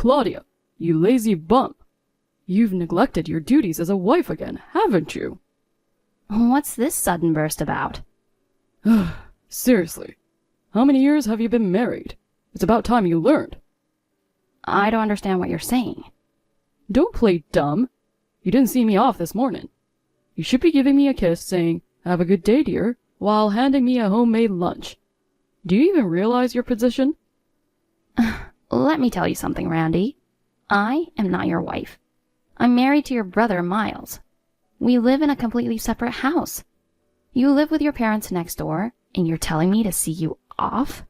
Claudia, you lazy bum. You've neglected your duties as a wife again, haven't you? What's this sudden burst about? Seriously, how many years have you been married? It's about time you learned. I don't understand what you're saying. Don't play dumb. You didn't see me off this morning. You should be giving me a kiss saying, "Have a good day, dear," while handing me a homemade lunch. Do you even realize your position? Let me tell you something, Randy. I am not your wife. I'm married to your brother, Miles. We live in a completely separate house. You live with your parents next door, and you're telling me to see you off?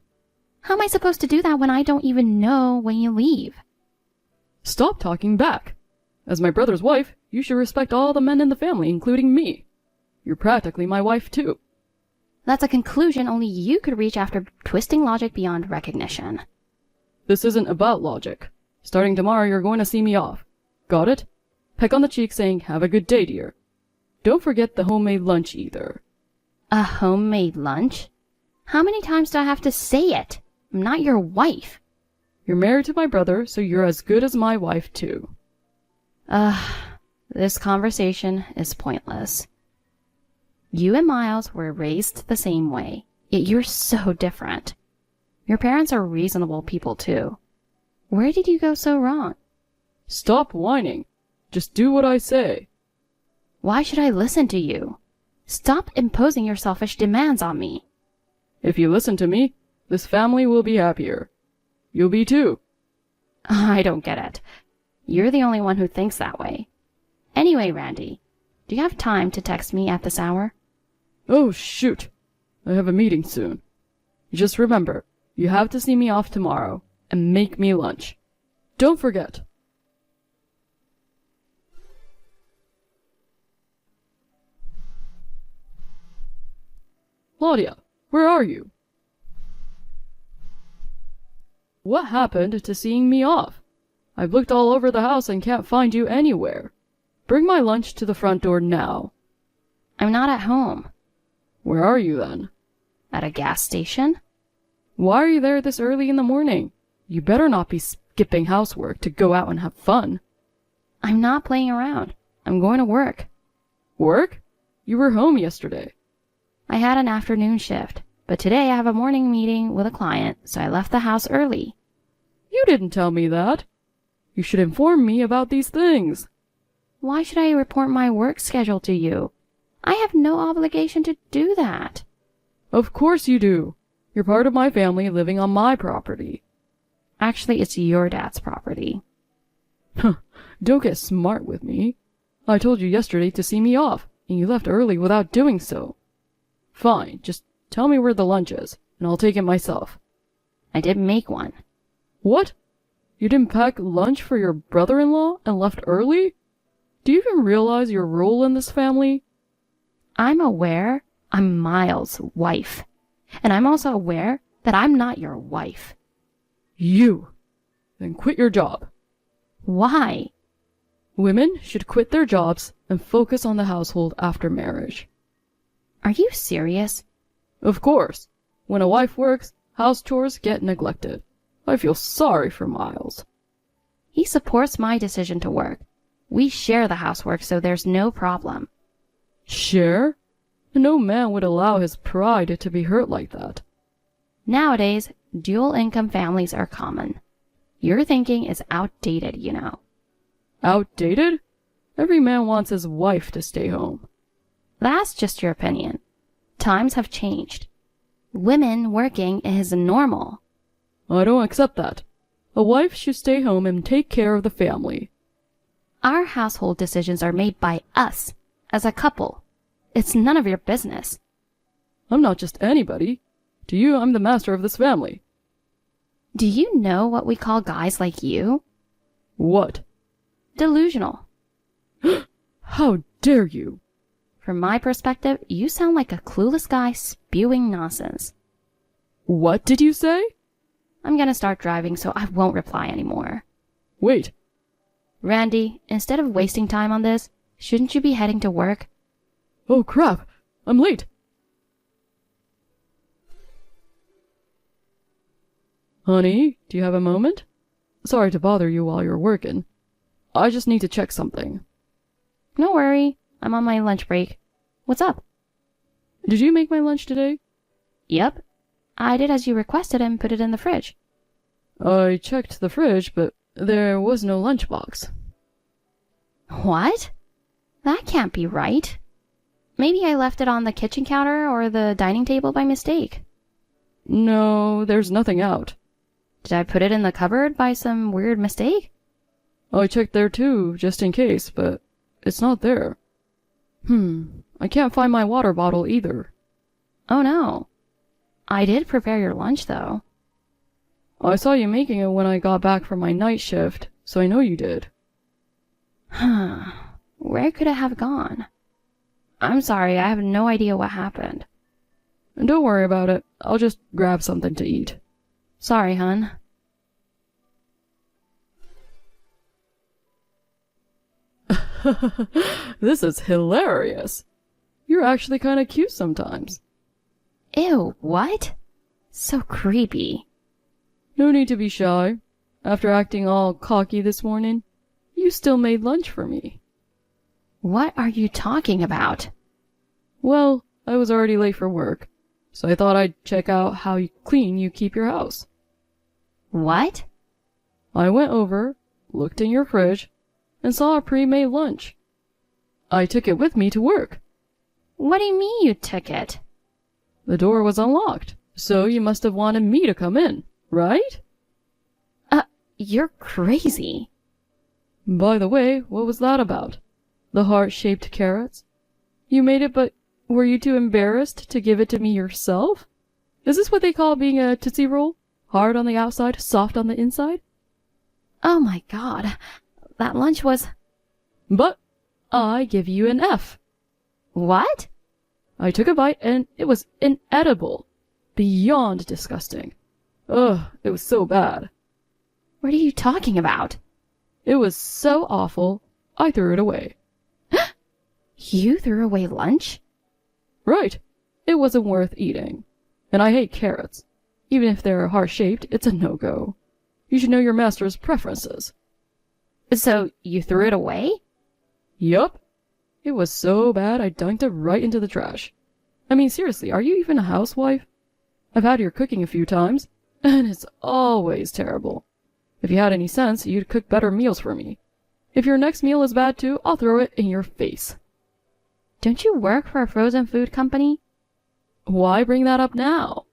How am I supposed to do that when I don't even know when you leave? Stop talking back. As my brother's wife, you should respect all the men in the family, including me. You're practically my wife, too. That's a conclusion only you could reach after twisting logic beyond recognition. This isn't about logic. Starting tomorrow, you're going to see me off. Got it? Peck on the cheek saying, "Have a good day, dear." Don't forget the homemade lunch either. A homemade lunch? How many times do I have to say it? I'm not your wife. You're married to my brother, so you're as good as my wife, too. This conversation is pointless. You and Miles were raised the same way, yet you're so different. Your parents are reasonable people, too. Where did you go so wrong? Stop whining. Just do what I say. Why should I listen to you? Stop imposing your selfish demands on me. If you listen to me, this family will be happier. You'll be too. I don't get it. You're the only one who thinks that way. Anyway, Randy, do you have time to text me at this hour? Oh, shoot. I have a meeting soon. Just remember, you have to see me off tomorrow and make me lunch. Don't forget. Claudia, where are you? What happened to seeing me off? I've looked all over the house and can't find you anywhere. Bring my lunch to the front door now. I'm not at home. Where are you then? At a gas station? Why are you there this early in the morning? You better not be skipping housework to go out and have fun. I'm not playing around. I'm going to work. Work? You were home yesterday. I had an afternoon shift, but today I have a morning meeting with a client, so I left the house early. You didn't tell me that. You should inform me about these things. Why should I report my work schedule to you? I have no obligation to do that. Of course you do. You're part of my family living on my property. Actually, it's your dad's property. Don't get smart with me. I told you yesterday to see me off, and you left early without doing so. Fine, just tell me where the lunch is, and I'll take it myself. I didn't make one. What? You didn't pack lunch for your brother-in-law and left early? Do you even realize your role in this family? I'm aware I'm Miles' wife, and I'm also aware that I'm not your wife. You? Then quit your job. Why? Women should quit their jobs and focus on the household after marriage. Are you serious? Of course. When a wife works, house chores get neglected. I feel sorry for Miles. He supports my decision to work. We share the housework, so there's no problem. Share? No man would allow his pride to be hurt like that. Nowadays, dual-income families are common. Your thinking is outdated, you know. Outdated? Every man wants his wife to stay home. That's just your opinion. Times have changed. Women working is normal. I don't accept that. A wife should stay home and take care of the family. Our household decisions are made by us, as a couple. It's none of your business. I'm not just anybody. To you, I'm the master of this family. Do you know what we call guys like you? What? Delusional. How dare you? From my perspective, you sound like a clueless guy spewing nonsense. What did you say? I'm gonna start driving, so I won't reply anymore. Wait. Randy, instead of wasting time on this, shouldn't you be heading to work? Oh crap, I'm late. Honey, do you have a moment? Sorry to bother you while you're working. I just need to check something. No worry. I'm on my lunch break. What's up? Did you make my lunch today? Yep. I did as you requested and put it in the fridge. I checked the fridge, but there was no lunchbox. What? That can't be right. Maybe I left it on the kitchen counter or the dining table by mistake. No, there's nothing out. Did I put it in the cupboard by some weird mistake? I checked there too, just in case, but it's not there. I can't find my water bottle either. Oh no. I did prepare your lunch, though. I saw you making it when I got back from my night shift, so I know you did. Where could it have gone? I'm sorry, I have no idea what happened. And don't worry about it. I'll just grab something to eat. Sorry, hun. This is hilarious. You're actually kind of cute sometimes. Ew, what? So creepy. No need to be shy. After acting all cocky this morning, you still made lunch for me. What are you talking about? Well, I was already late for work, so I thought I'd check out how clean you keep your house. What? I went over, looked in your fridge, and saw a pre-made lunch. I took it with me to work. What do you mean you took it? The door was unlocked, so you must have wanted me to come in, right? You're crazy. By the way, what was that about? The heart-shaped carrots? You made it, but were you too embarrassed to give it to me yourself? Is this what they call being a Tootsie Roll? Hard on the outside, soft on the inside? Oh my god. That lunch was... But I give you an F. What? I took a bite and it was inedible. Beyond disgusting. Ugh, it was so bad. What are you talking about? It was so awful, I threw it away. You threw away lunch? Right. It wasn't worth eating. And I hate carrots. Even if they're heart-shaped, it's a no-go. You should know your master's preferences. So, you threw it away? Yup. It was so bad I dunked it right into the trash. I mean, seriously, are you even a housewife? I've had your cooking a few times, and it's always terrible. If you had any sense, you'd cook better meals for me. If your next meal is bad too, I'll throw it in your face. Don't you work for a frozen food company? Why bring that up now?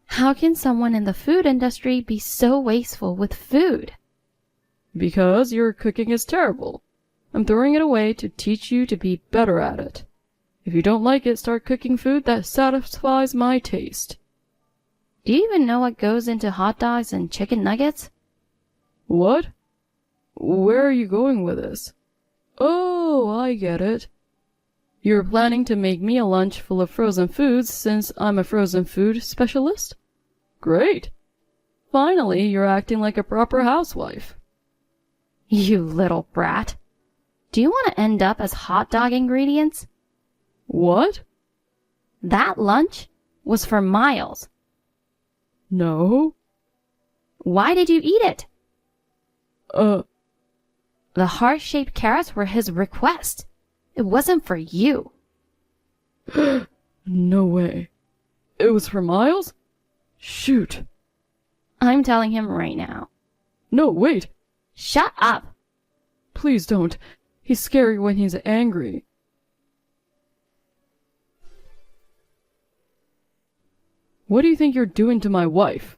How can someone in the food industry be so wasteful with food? Because your cooking is terrible. I'm throwing it away to teach you to be better at it. If you don't like it, start cooking food that satisfies my taste. Do you even know what goes into hot dogs and chicken nuggets? What? Where are you going with this? Oh, I get it. You're planning to make me a lunch full of frozen foods since I'm a frozen food specialist? Great. Finally, you're acting like a proper housewife. You little brat. Do you want to end up as hot dog ingredients? What? That lunch was for Miles. No. Why did you eat it? The heart-shaped carrots were his request. It wasn't for you. No way. It was for Miles? Shoot. I'm telling him right now. No, wait. Shut up. Please don't. He's scary when he's angry. What do you think you're doing to my wife?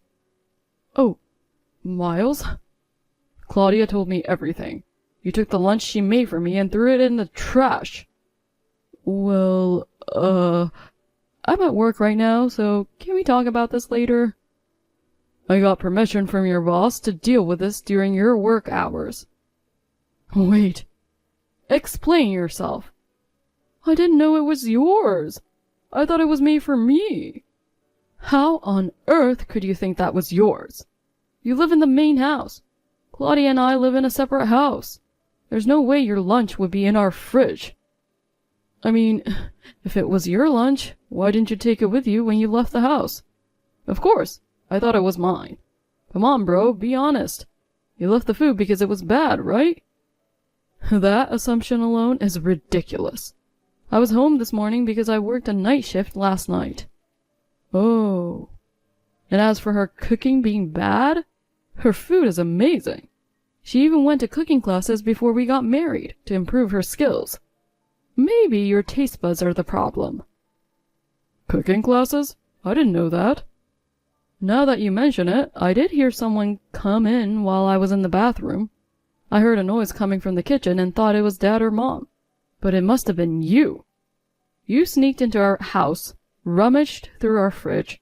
Oh, Miles? Claudia told me everything. You took the lunch she made for me and threw it in the trash. Well, I'm at work right now, so can we talk about this later? I got permission from your boss to deal with this during your work hours. Wait. Explain yourself. I didn't know it was yours. I thought it was made for me. How on earth could you think that was yours? You live in the main house. Claudia and I live in a separate house. There's no way your lunch would be in our fridge. I mean, if it was your lunch, why didn't you take it with you when you left the house? Of course, I thought it was mine. Come on, bro, be honest. You left the food because it was bad, right? That assumption alone is ridiculous. I was home this morning because I worked a night shift last night. Oh. And as for her cooking being bad, her food is amazing. She even went to cooking classes before we got married to improve her skills. Maybe your taste buds are the problem. Cooking classes? I didn't know that. Now that you mention it, I did hear someone come in while I was in the bathroom. I heard a noise coming from the kitchen and thought it was Dad or Mom. But it must have been you. You sneaked into our house, rummaged through our fridge,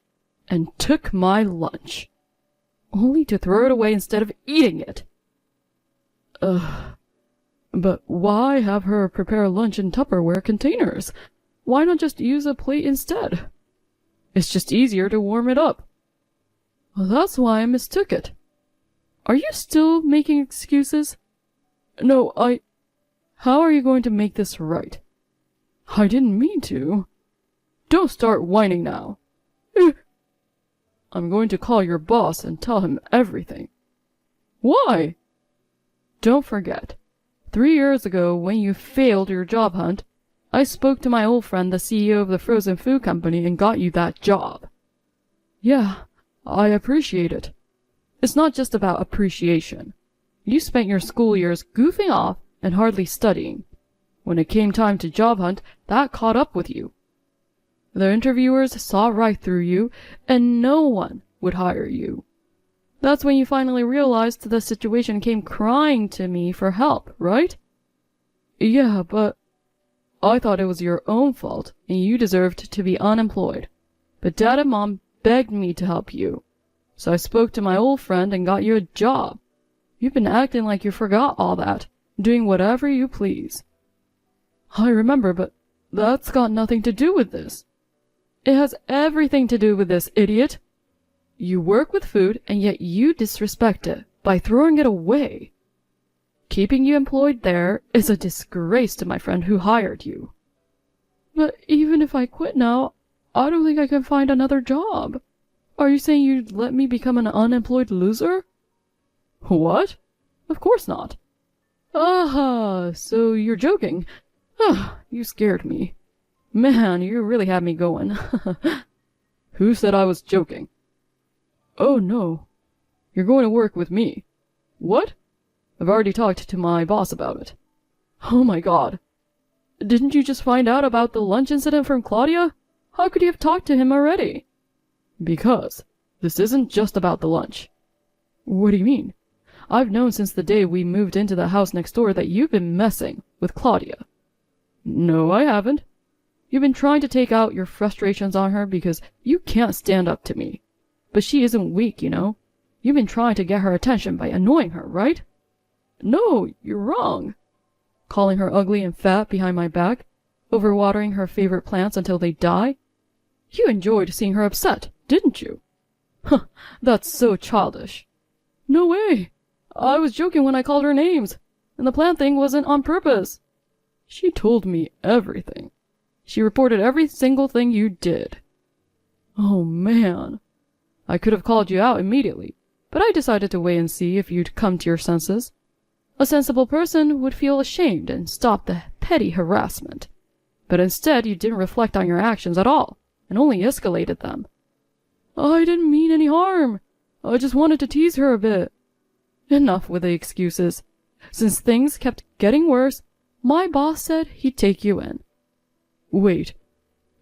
and took my lunch. Only to throw it away instead of eating it. But why have her prepare lunch in Tupperware containers? Why not just use a plate instead? It's just easier to warm it up. Well, that's why I mistook it. Are you still making excuses? No, How are you going to make this right? I didn't mean to. Don't start whining now. I'm going to call your boss and tell him everything. Why? Don't forget, 3 years ago when you failed your job hunt, I spoke to my old friend, the CEO of the frozen food company, and got you that job. Yeah, I appreciate it. It's not just about appreciation. You spent your school years goofing off and hardly studying. When it came time to job hunt, that caught up with you. The interviewers saw right through you, and no one would hire you. That's when you finally realized the situation, came crying to me for help, right? Yeah, but I thought it was your own fault, and you deserved to be unemployed. But Dad and Mom begged me to help you. So I spoke to my old friend and got you a job. You've been acting like you forgot all that, doing whatever you please. I remember, but that's got nothing to do with this. It has everything to do with this, idiot. You work with food, and yet you disrespect it by throwing it away. Keeping you employed there is a disgrace to my friend who hired you. But even if I quit now, I don't think I can find another job. Are you saying you'd let me become an unemployed loser? What? Of course not. Aha, so you're joking. You scared me. Man, you really had me going. Who said I was joking? Oh no. You're going to work with me. What? I've already talked to my boss about it. Oh my god. Didn't you just find out about the lunch incident from Claudia? How could you have talked to him already? Because this isn't just about the lunch. What do you mean? I've known since the day we moved into the house next door that you've been messing with Claudia. No, I haven't. You've been trying to take out your frustrations on her because you can't stand up to me. But she isn't weak, you know. You've been trying to get her attention by annoying her, right? No, you're wrong. Calling her ugly and fat behind my back, overwatering her favorite plants until they die. You enjoyed seeing her upset, didn't you? Huh, that's so childish. No way. I was joking when I called her names, and the plant thing wasn't on purpose. She told me everything. She reported every single thing you did. Oh man. I could have called you out immediately, but I decided to wait and see if you'd come to your senses. A sensible person would feel ashamed and stop the petty harassment. But instead, you didn't reflect on your actions at all, and only escalated them. I didn't mean any harm. I just wanted to tease her a bit. Enough with the excuses. Since things kept getting worse, my boss said he'd take you in. Wait,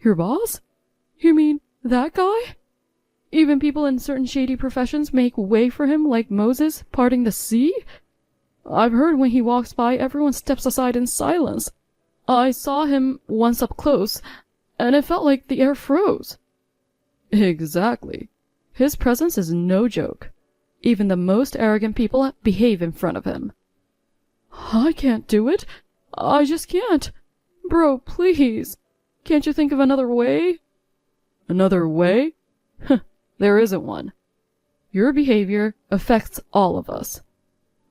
your boss? You mean that guy? Even people in certain shady professions make way for him like Moses parting the sea? I've heard when he walks by, everyone steps aside in silence. I saw him once up close, and it felt like the air froze. Exactly. His presence is no joke. Even the most arrogant people behave in front of him. I can't do it. I just can't. Bro, please. Can't you think of another way? Another way? There isn't one. Your behavior affects all of us.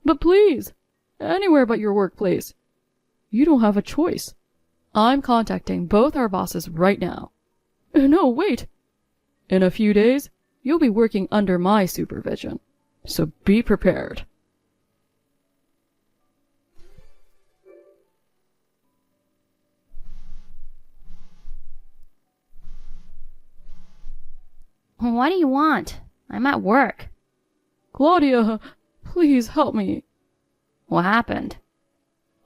But please, anywhere but your workplace. You don't have a choice. I'm contacting both our bosses right now. No, wait. In a few days, you'll be working under my supervision. So be prepared. What do you want? I'm at work. Claudia, please help me. What happened?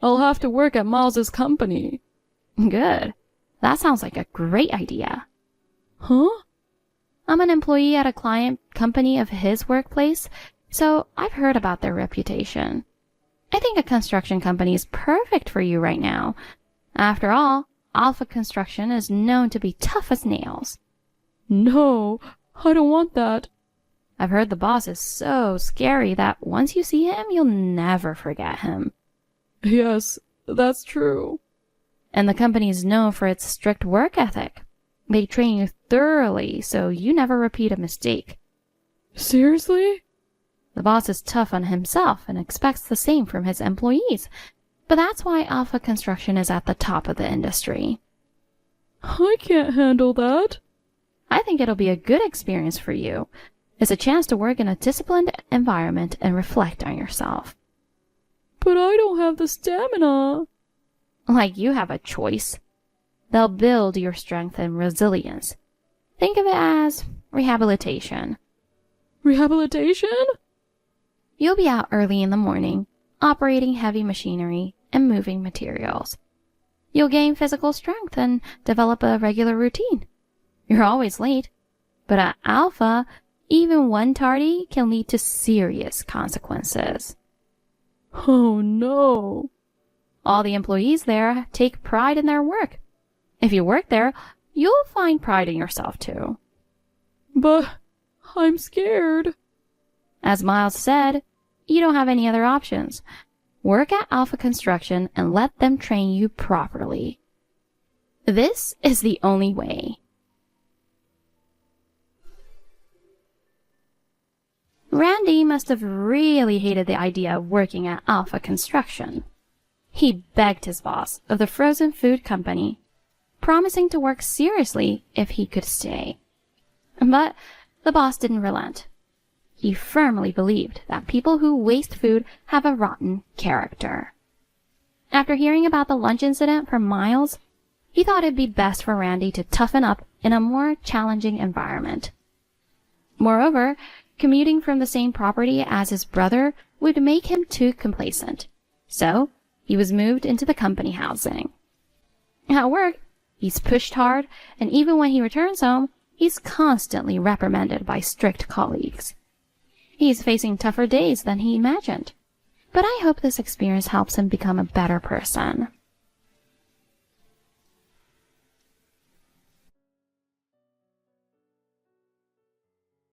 I'll have to work at Miles's company. Good. That sounds like a great idea. Huh? I'm an employee at a client company of his workplace, so I've heard about their reputation. I think a construction company is perfect for you right now. After all, Alpha Construction is known to be tough as nails. No, I don't want that. I've heard the boss is so scary that once you see him, you'll never forget him. Yes, that's true. And the company is known for its strict work ethic. They train you thoroughly so you never repeat a mistake. Seriously? The boss is tough on himself and expects the same from his employees. But that's why Alpha Construction is at the top of the industry. I can't handle that. I think it'll be a good experience for you. It's a chance to work in a disciplined environment and reflect on yourself. But I don't have the stamina. Like you have a choice. They'll build your strength and resilience. Think of it as rehabilitation. Rehabilitation? You'll be out early in the morning, operating heavy machinery and moving materials. You'll gain physical strength and develop a regular routine. You're always late, but at Alpha, even one tardy can lead to serious consequences. Oh no. All the employees there take pride in their work. If you work there, you'll find pride in yourself too. But I'm scared. As Miles said, you don't have any other options. Work at Alpha Construction and let them train you properly. This is the only way. Randy must have really hated the idea of working at Alpha Construction. He begged his boss of the frozen food company, promising to work seriously if he could stay. But the boss didn't relent. He firmly believed that people who waste food have a rotten character. After hearing about the lunch incident from Miles, he thought it'd be best for Randy to toughen up in a more challenging environment. Moreover, commuting from the same property as his brother would make him too complacent. So, he was moved into the company housing. At work, he's pushed hard, and even when he returns home, he's constantly reprimanded by strict colleagues. He's facing tougher days than he imagined. But I hope this experience helps him become a better person.